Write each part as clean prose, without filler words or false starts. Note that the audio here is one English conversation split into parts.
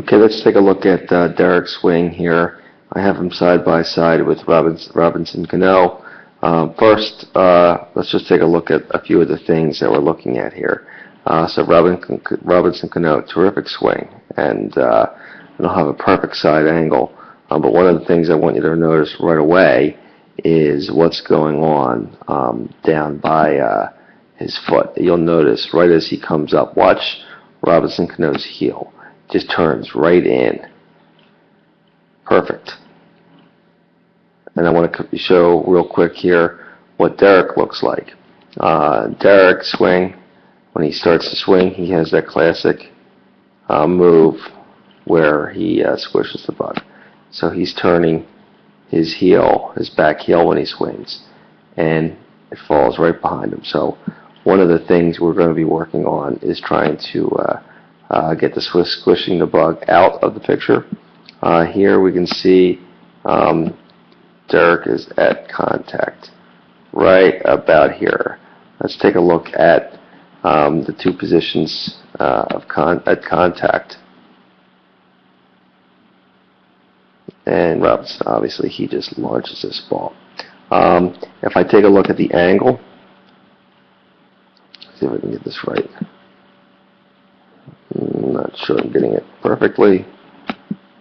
Okay, let's take a look at Derek's swing here. I have him side by side with Robinson Cano. First, let's just take a look at a few of the things that we're looking at here. So Robinson Cano, terrific swing, and it'll have a perfect side angle. But one of the things I want you to notice right away is what's going on down by his foot. You'll notice right as he comes up, watch Robinson Cano's heel. Just turns right in. Perfect. And I want to show real quick here what Derek looks like. Derek's swing, when he starts to swing, he has that classic move where he squishes the bug. So he's turning his heel, his back heel when he swings, and it falls right behind him. So one of the things we're going to be working on is trying to get the squishing the bug out of the picture. Here we can see Derek is at contact right about here. Let's take a look at the two positions at contact. And Robinson, obviously, he just launches this ball. If I take a look at the angle, see if I can get this right. I'm not sure I'm getting it perfectly.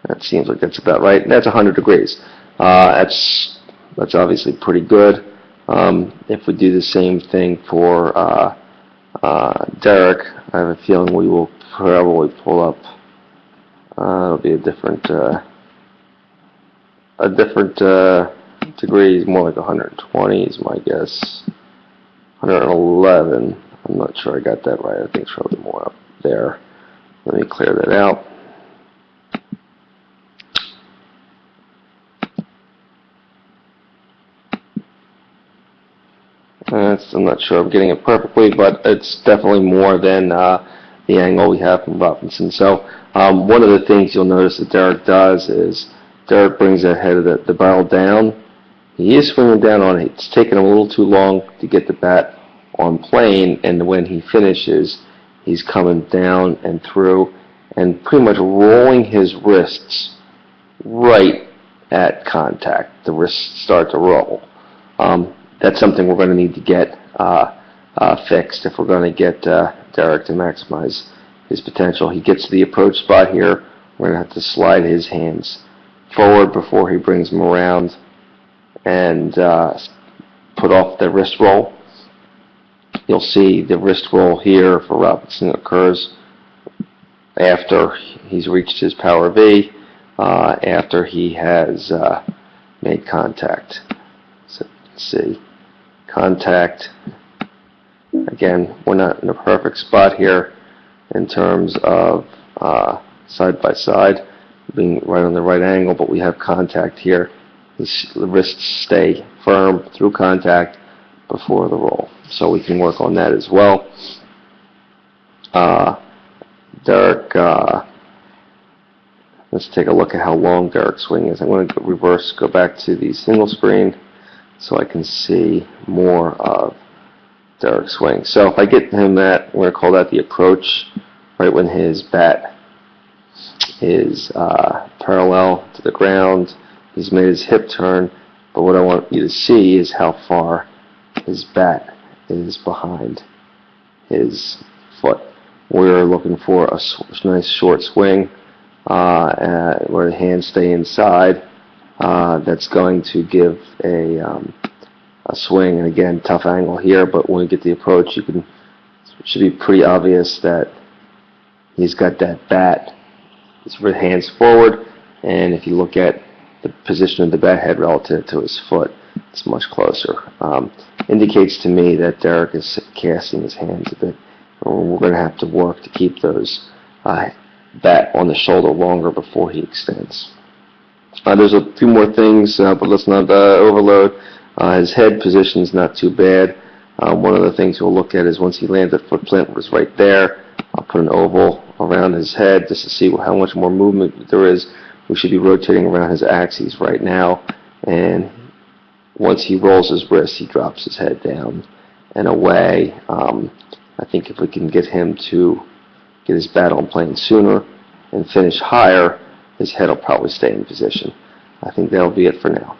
That seems like that's about right. That's 100 degrees. That's obviously pretty good. If we do the same thing for Derek, I have a feeling we will probably pull up. It'll be a different degree, more like 120 is my guess. 111. I'm not sure I got that right. I think it's probably more up there. Let me clear that out. I'm not sure I'm getting it perfectly, but it's definitely more than the angle we have from Robinson. So one of the things you'll notice that Derek does is Derek brings that head of the barrel down. He is swinging down on it. It's taken him a little too long to get the bat on plane, and when he finishes, he's coming down and through and pretty much rolling his wrists right at contact. The wrists start to roll. That's something we're going to need to get fixed if we're going to get Derek to maximize his potential. He gets to the approach spot here. We're going to have to slide his hands forward before he brings them around and put off the wrist roll. You'll see the wrist roll here for Robinson occurs after he's reached his power V, after he has made contact. So let's see, contact. Again, we're not in a perfect spot here in terms of side by side, being right on the right angle, but we have contact here. The wrists stay firm through contact before the roll. So we can work on that as well. Derek, let's take a look at how long Derek's swing is. I'm going to reverse, go back to the single screen so I can see more of Derek's swing. So if I get him at, we're going to call that the approach, right when his bat is parallel to the ground. He's made his hip turn, but what I want you to see is how far his bat is behind his foot. We're looking for a nice short swing where the hands stay inside. That's going to give a swing, and again, tough angle here, but when we get the approach, it should be pretty obvious that he's got that bat, his hands forward, and if you look at the position of the bat head relative to his foot, it's much closer. Indicates to me that Derek is casting his hands a bit. We're going to have to work to keep those bat on the shoulder longer before he extends. There's a few more things, but let's not overload. His head position is not too bad. One of the things we'll look at is once he lands, that foot plant was right there. I'll put an oval around his head just to see how much more movement there is. We should be rotating around his axes right now, and once he rolls his wrist, he drops his head down and away. I think if we can get him to get his bat on plane sooner, and finish higher, his head will probably stay in position. I think that'll be it for now.